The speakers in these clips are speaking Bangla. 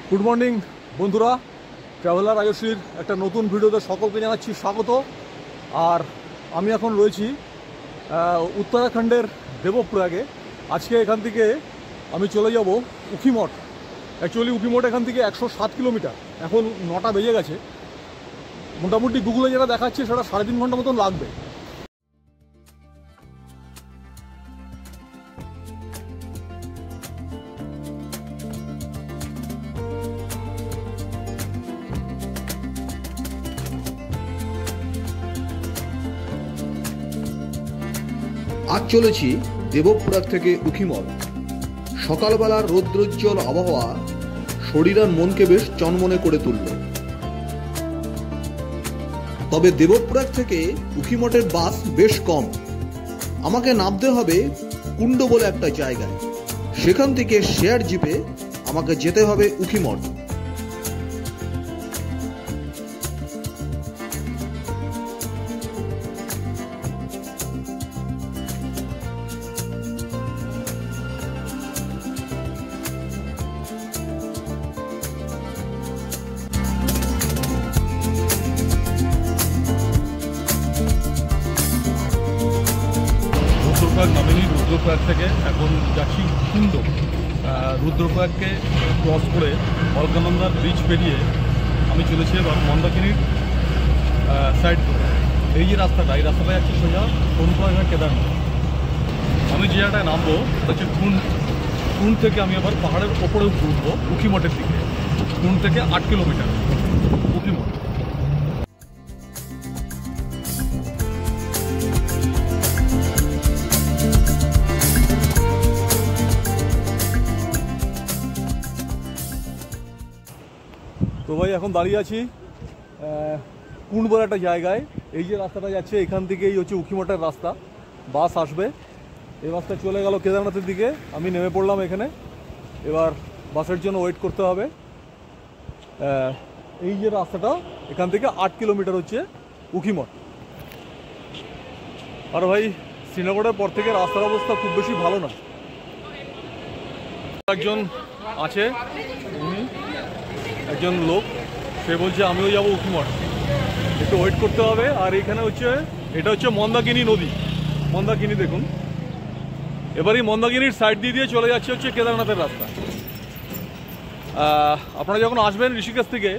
গুড মর্নিং বন্ধুরা, ট্রাভেলার আয়ুষীর একটা নতুন ভিডিওতে সকলকে জানাচ্ছি স্বাগত। আর আমি এখন রয়েছি উত্তরাখণ্ডের দেবপ্রয়াগে। আজকে এখান থেকে আমি চলে যাব উখিমঠ। অ্যাকচুয়ালি উখিমঠ এখান থেকে 107 কিলোমিটার। এখন 9টা বেজে গেছে। মোটামুটি গুগলে যেটা দেখাচ্ছে সেটা 3.5 ঘন্টা মতন লাগবে। আজ চলেছি দেবপ্রয়াগ থেকে উখিমঠ। সকালবেলার রৌদ্রোজ্জ্বল আবহাওয়া শরীর আর মনকে বেশ চনমনে করে তুলল। তবে দেবপ্রয়াগ থেকে উখিমঠের বাস বেশ কম। আমাকে নামতে হবে কুণ্ড বলে একটা জায়গায়। সেখান থেকে শেয়ার জিপে আমাকে যেতে হবে উখিমঠ। রুদ্রপ্রয়াগ নামেনি, রুদ্রপ্রয়াগ থেকে এখন যাচ্ছি কুণ্ড। রুদ্রপ্রয়াগকে ক্রস করে অলকানন্দার ব্রিজ পেরিয়ে আমি চলেছি এবার মন্দাকিনীর সাইড ধরে। এই যে রাস্তাটা, এই রাস্তাটা যাচ্ছে সোজা সোনপ্রয়াগ কেদারনাথ। আমি যে জায়গাটায় নামবো সেটা হচ্ছে কুণ্ড থেকে আমি আবার পাহাড়ের ওপরে উঠবো উখিমঠের দিকে। কুণ্ড থেকে 8 কিলোমিটার উখিমঠ। তো ভাই এখন দাঁড়িয়ে আছি কুণ্ড বলে একটা জায়গায়। এই যে রাস্তাটা যাচ্ছে এখান থেকেই হচ্ছে উখিমঠের রাস্তা। বাস আসবে, এই বাসটা চলে গেল কেদারনাথের দিকে। আমি নেমে পড়লাম এখানে। এবার বাসের জন্য ওয়েট করতে হবে। এই যে রাস্তাটা এখান থেকে 8 কিলোমিটার হচ্ছে উখিমঠ। আর ভাই শ্রীনগরের পর থেকে রাস্তার অবস্থা খুব বেশি ভালো না। একজন আছে, উনি একজন লোক, সে বলছে আমিও যাবো উখিমঠ, একটু ওয়েট করতে হবে। আর এখানে হচ্ছে এটা হচ্ছে মন্দাকিনী নদী। মন্দাকিনী দেখুন। এবারই মন্দাকিনীর সাইড দিয়ে চলে যাচ্ছে হচ্ছে কেদারনাথের রাস্তা। আপনারা যখন আসবেন ঋষিকেশ থেকে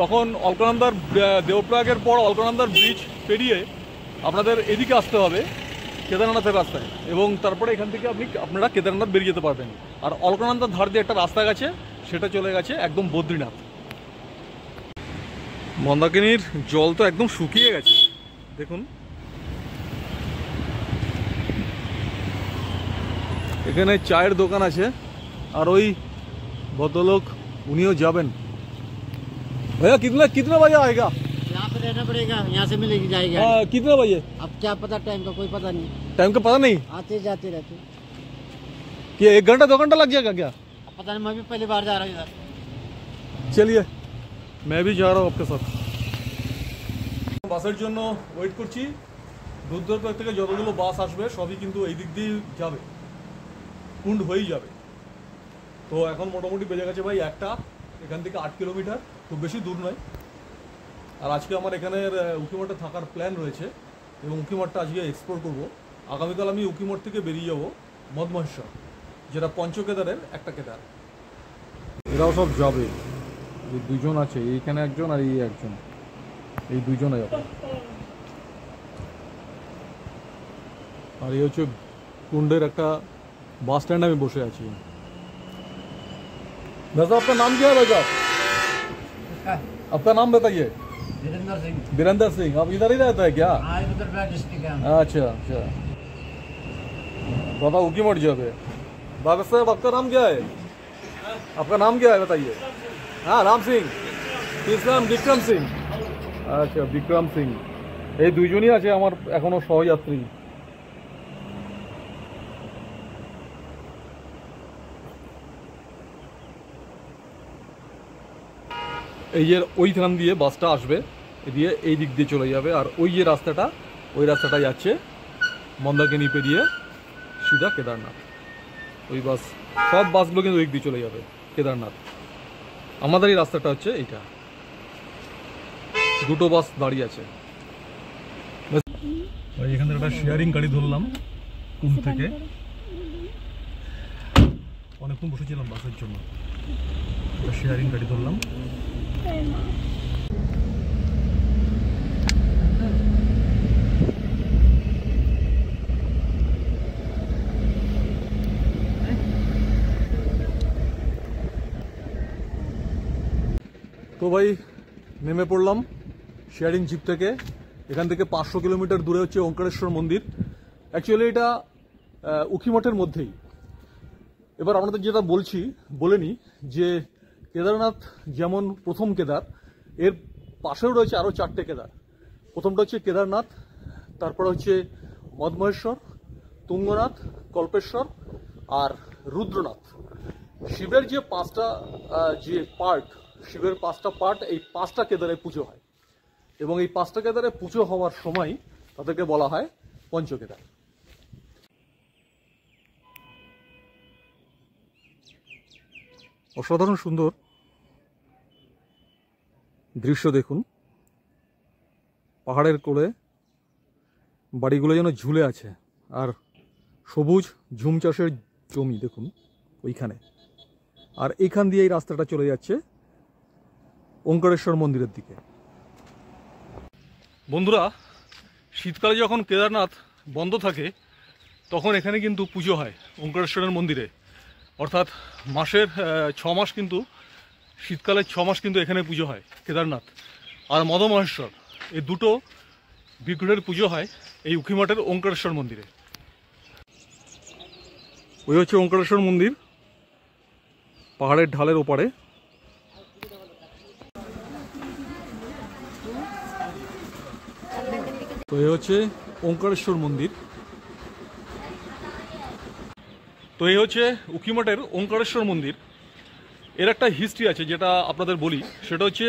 তখন অলকানন্দার দেবপ্রয়াগের পর অলকানন্দার ব্রিজ পেরিয়ে আপনাদের এদিকে আসতে হবে কেদারনাথের রাস্তায়, এবং তারপরে এখান থেকে আপনারা কেদারনাথ বেরিয়ে যেতে পারবেন। আর অলকানন্দার ধার দিয়ে একটা রাস্তা গেছে, সেটা চলে গেছে একদম বদ্রীনাথ। মন্দাকিনীর জল তো একদম শুকিয়ে গেছে দেখুন। এখানে চায়ের দোকান আছে, আর ওই ভদ্রলোক উনিও যাবেন। भैया कितना बजे आएगा? यहाँ पे रहना पड़ेगा, यहाँ से मिलेगी जाएगी। कितना बजे? अब क्या पता, टाइम का कोई पता नहीं। टाइम का पता नहीं, आते जाते रहते। कि 1 घंटा 2 घंटा लग जाएगा क्या? अब पता नहीं, मैं भी पहली बार जा रहा हूँ इधर। चलिए मैं भी जा रहा हूँ आपके साथ। বাসের জন্য ওয়েট করছি। রুদ্রপ্রয়াগ থেকে যতগুলো বাস আসবে সবই কিন্তু এই দিক দিয়ে যাবে, কুণ্ড হয়েই যাবে। তো এখন মোটামুটি বেজে গেছে ভাই 1টা। এখান থেকে 8 কিলোমিটার, খুব বেশি দূর নয়। আর আজকে আমার এখানের উখিমঠে থাকার প্ল্যান রয়েছে এবং উখিমঠটা আজকে এক্সপ্লোর করব। আগামীকাল আমি উখিমঠ থেকে বেরিয়ে যাব মদমহেশ্বর, যেটা পঞ্চকেদারের একটা কেদার। এরাও সব যাবে, এই দুজন আছে, এইখানে একজন আর এই একজন, এই দুজনে যাবে। আর এই হচ্ছে কুণ্ডের একটা বাস স্ট্যান্ড, আমি বসে আছি। वैसे आपका नाम क्या है भाई साहब? आपका नाम बताइए। वीरेंद्र सिंह। वीरेंद्र सिंह। आप इधर ही रहता है क्या? हाँ, रुद्रप्रयाग डिस्ट्रिक्ट है। अच्छा अच्छा। बाबा उखीमठ जाओगे। बाबा साहब आपका नाम क्या है? आपका नाम क्या है बताइए। हाँ, राम सिंह। किस नाम? विक्रम सिंह। अच्छा, विक्रम सिंह। এই দুইজনই আছে আমার এখনো সহযাত্রী। এই যে ওইখান দিয়ে বাসটা আসবে, দিয়ে এই দিক দিয়ে চলে যাবে। আর ওই যে রাস্তাটা, ওই রাস্তাটা যাচ্ছে মন্দাকিনী পেরিয়ে सीधा केदारनाथ। वही बस सब बसगुलो किन्तु एक दिके चले जाबे केदारनाथ। আমাদের এই রাস্তাটা হচ্ছে এইটা, দুটো বাস দাঁড়িয়ে আছে। এখান থেকে একটা শেয়ারিং গাড়ি ধরলাম কুম থেকে, অনেকক্ষণ বসেছিলাম বাসের জন্য, একটা শেয়ারিং গাড়ি ধরলাম। তো ভাই নেমে পড়লাম শেয়ারিং জিপ থেকে। এখান থেকে 500 কিলোমিটার দূরে হচ্ছে ওঙ্কারেশ্বর মন্দির। অ্যাকচুয়ালি এটা উখিমঠের মধ্যেই। এবার আপনাদের যেটা বলছি বলে নিই যে কেদারনাথ যেমন প্রথম কেদার, এর পাশেও রয়েছে আরও 4টে কেদার। প্রথমটা হচ্ছে কেদারনাথ, তারপর হচ্ছে মদমহেশ্বর, তুঙ্গনাথ, কল্পেশ্বর আর রুদ্রনাথ। শিবের যে 5টা যে পার্ট, শিবের 5টা পার্ট, এই 5টা কেদারে পুজো হয় এবং এই 5টা কেদারে পুজো হওয়ার সময় তাদেরকে বলা হয় পঞ্চকেদার। অসাধারণ সুন্দর দৃশ্য দেখুন, পাহাড়ের কোলে বাড়িগুলো যেন ঝুলে আছে, আর সবুজ ঝুম চাষের জমি দেখুন ওইখানে, আর এইখান দিয়ে এই রাস্তাটা চলে যাচ্ছে ওঙ্কারেশ্বর মন্দিরের দিকে। বন্ধুরা, শীতকালে যখন কেদারনাথ বন্ধ থাকে তখন এখানে কিন্তু পুজো হয় ওঙ্কারেশ্বরের মন্দিরে, অর্থাৎ মাসের 6 মাস কিন্তু, শীতকালের 6 মাস কিন্তু এখানে পুজো হয় কেদারনাথ আর মদমহেশ্বর, এই দুটো বিগ্রহের পুজো হয় এই উখিমঠের ওঙ্কারেশ্বর মন্দিরে। ওই হচ্ছে ওঙ্কারেশ্বর মন্দির, পাহাড়ের ঢালের ওপারে। তো এই হচ্ছে ওঙ্কারেশ্বর মন্দির। তো এই হচ্ছে উখিমঠের ওঙ্কারেশ্বর মন্দির। এর একটা হিস্ট্রি আছে যেটা আপনাদের বলি, সেটা হচ্ছে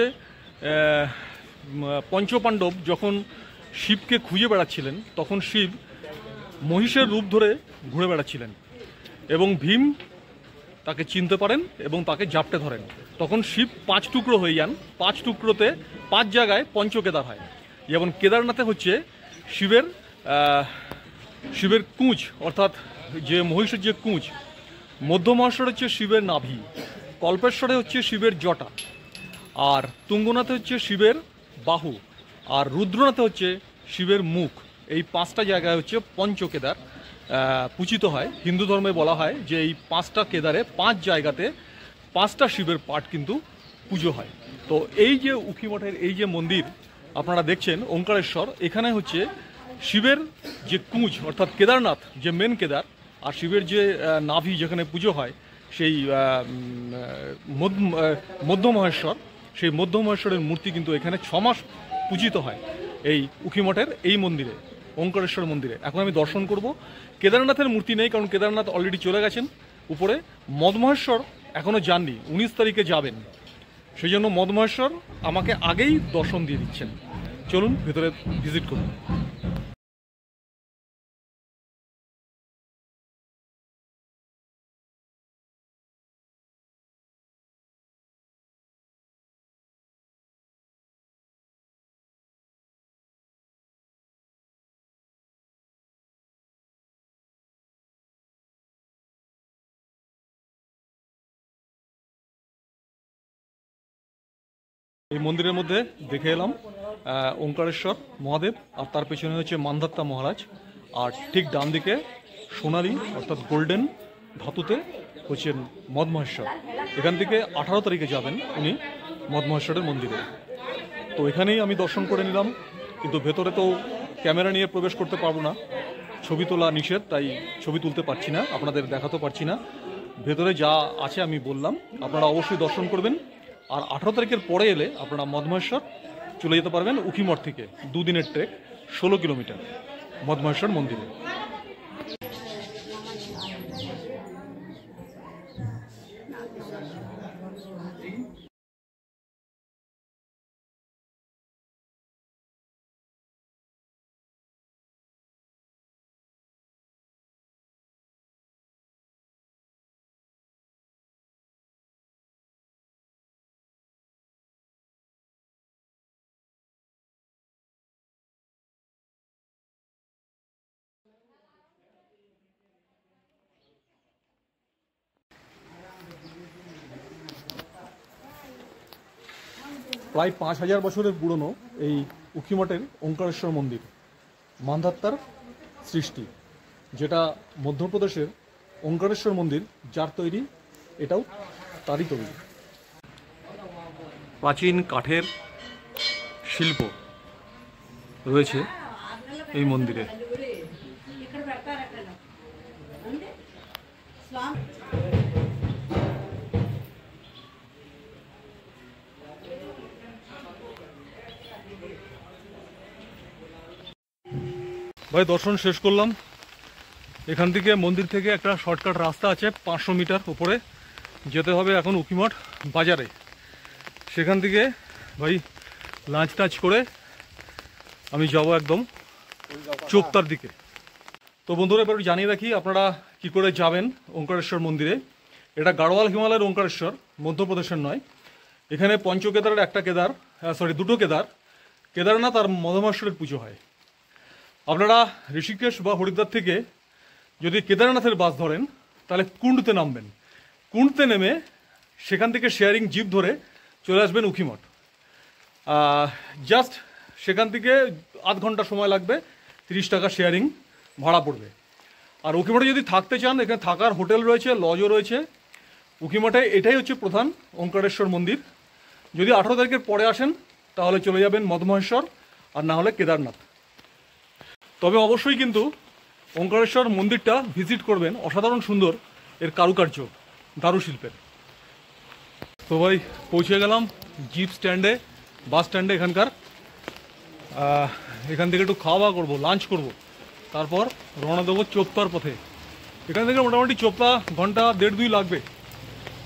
পঞ্চপাণ্ডব যখন শিবকে খুঁজে বেড়াচ্ছিলেন তখন শিব মহিষের রূপ ধরে ঘুরে বেড়াচ্ছিলেন এবং ভীম তাকে চিনতে পারেন এবং তাকে জাপটে ধরেন। তখন শিব 5 টুকরো হয়ে যান, 5 টুকরোতে 5 জায়গায় পঞ্চকেদার হয়। যেমন কেদারনাথে হচ্ছে শিবের কুঁজ, অর্থাৎ যে মহিষের যে কুঁজ, মধ্যমহেশ্বরে হচ্ছে শিবের নাভি, কল্পেশ্বরে হচ্ছে শিবের জটা, আর তুঙ্গনাথে হচ্ছে শিবের বাহু, আর রুদ্রনাথে হচ্ছে শিবের মুখ। এই 5টা জায়গায় হচ্ছে পঞ্চকেদার পূজিত হয়। হিন্দু ধর্মে বলা হয় যে এই 5টা কেদারে 5 জায়গাতে 5টা শিবের পাঠ কিন্তু পুজো হয়। তো এই যে উখিমঠের এই যে মন্দির আপনারা দেখছেন ওঙ্কারেশ্বর, এখানে হচ্ছে শিবের যে কুঁজ অর্থাৎ কেদারনাথ যে মেন কেদার, আর শিবের যে নাভি যেখানে পুজো হয় সেই মধ্যমহেশ্বর, সেই মধ্যমহেশ্বরের মূর্তি কিন্তু এখানে 6 মাস পূজিত হয় এই উখিমঠের এই মন্দিরে, ওঙ্কারেশ্বর মন্দিরে। এখন আমি দর্শন করব। কেদারনাথের মূর্তি নেই, কারণ কেদারনাথ অলরেডি চলে গেছেন উপরে। মদমহেশ্বর এখনও যাননি, 19 তারিখে যাবেন, সেই জন্য মদমহেশ্বর আমাকে আগেই দর্শন দিয়ে দিচ্ছেন। চলুন ভেতরে ভিজিট করুন। এই মন্দিরের মধ্যে দেখে এলাম ওঙ্কারেশ্বর মহাদেব, আর তার পেছনে হচ্ছে মান্ধাত্তা মহারাজ, আর ঠিক ডান দিকে সোনালী অর্থাৎ গোল্ডেন ধাতুতে হচ্ছেন মদমহেশ্বর। এখান থেকে 18 তারিখে যাবেন উনি মদমহেশ্বরের মন্দিরে। তো এখানেই আমি দর্শন করে নিলাম, কিন্তু ভেতরে তো ক্যামেরা নিয়ে প্রবেশ করতে পারবো না, ছবি তোলা নিষেধ, তাই ছবি তুলতে পারছি না, আপনাদের দেখাতে পারছি না। ভেতরে যা আছে আমি বললাম, আপনারা অবশ্যই দর্শন করবেন। আর 18 তারিখের পরে এলে আপনারা মদমহেশ্বর চলে যেতে পারবেন উখিমঠ থেকে, 2 দিনের ট্রেক, 16 কিলোমিটার মদমহেশ্বর মন্দিরে। প্রায় 5000 বছরের পুরনো এই উখিমঠের ওঙ্কারেশ্বর মন্দির মান্ধাত্তার সৃষ্টি, যেটা মধ্যপ্রদেশের ওঙ্কারেশ্বর মন্দির যার তৈরি, এটাও তারই তৈরি। প্রাচীন কাঠের শিল্প রয়েছে এই মন্দিরে। ভাই দর্শন শেষ করলাম। এখান থেকে মন্দির থেকে একটা শর্টকাট রাস্তা আছে 500 মিটার উপরে যেতে হবে এখন উখিমঠ বাজারে। সেখান থেকে ভাই লাঞ্চ টাচ করে আমি যাব একদম চোপতার দিকে। তো বন্ধুরা এবার জানিয়ে রাখি আপনারা কি করে যাবেন ওঙ্কারেশ্বর মন্দিরে। এটা গাড়োয়াল হিমালয়ের ওঙ্কারেশ্বর, মধ্যপ্রদেশের নয়। এখানে পঞ্চকেদারের একটা কেদার, দুটো কেদারনাথ আর মধুমেশ্বরের পুজো হয়। আপনারা ঋষিকেশ বা হরিদ্বার থেকে যদি কেদারনাথের বাস ধরেন তাহলে কুণ্ডতে নামবেন। কুণ্ডতে নেমে সেখান থেকে শেয়ারিং জিপ ধরে চলে আসবেন উখিমঠ। জাস্ট সেখান থেকে আধ ঘন্টা সময় লাগবে, 30 টাকা শেয়ারিং ভাড়া পড়বে। আর উখিমঠে যদি থাকতে চান এখানে থাকার হোটেল রয়েছে, লজও রয়েছে। উখিমঠে এটাই হচ্ছে প্রধান ওঙ্কারেশ্বর মন্দির। যদি 18 তারিখের পরে আসেন তাহলে চলে যাবেন মধুমহেশ্বর, আর না হলে কেদারনাথ। তবে অবশ্যই কিন্তু ওঙ্কারেশ্বর মন্দিরটা ভিজিট করবেন, অসাধারণ সুন্দর এর কারুকার্য, দারুশিল্পের। তো ভাই পৌঁছে গেলাম জিপ স্ট্যান্ডে, বাস স্ট্যান্ডে এখানকার। এখান থেকে একটু খাওয়া দাওয়া করবো, লাঞ্চ করব, তারপর রওনা দেবো চোপতার পথে। এখান থেকে মোটামুটি চোপতা ঘন্টা 1.5-2 লাগবে।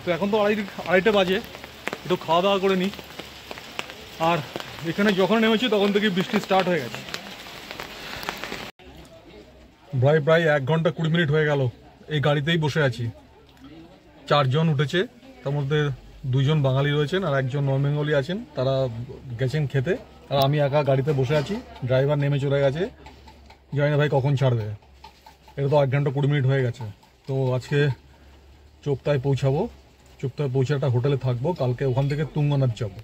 তো এখন তো আড়াইটে বাজে, একটু খাওয়া দাওয়া করে নিই। আর এখানে যখন নেমেছি তখন থেকে বৃষ্টি স্টার্ট হয়ে গেছে। প্রায় 1 ঘন্টা 20 মিনিট হয়ে গেল এই গাড়িতেই বসে আছি। 4 জন উঠেছে, তার মধ্যে 2 জন বাঙালি রয়েছেন আর 1 জন নন বেঙ্গলি আছেন, তারা গেছেন খেতে। আর আমি একা গাড়িতে বসে আছি, ড্রাইভার নেমে চলে গেছে, জানি না ভাই কখন ছাড়বে। এটা তো 1 ঘন্টা 20 মিনিট হয়ে গেছে। তো আজকে চোপতায় পৌঁছাবো, চোপতায় পৌঁছে একটা হোটেলে থাকবো, কালকে ওখান থেকে তুঙ্গনাথ যাবো।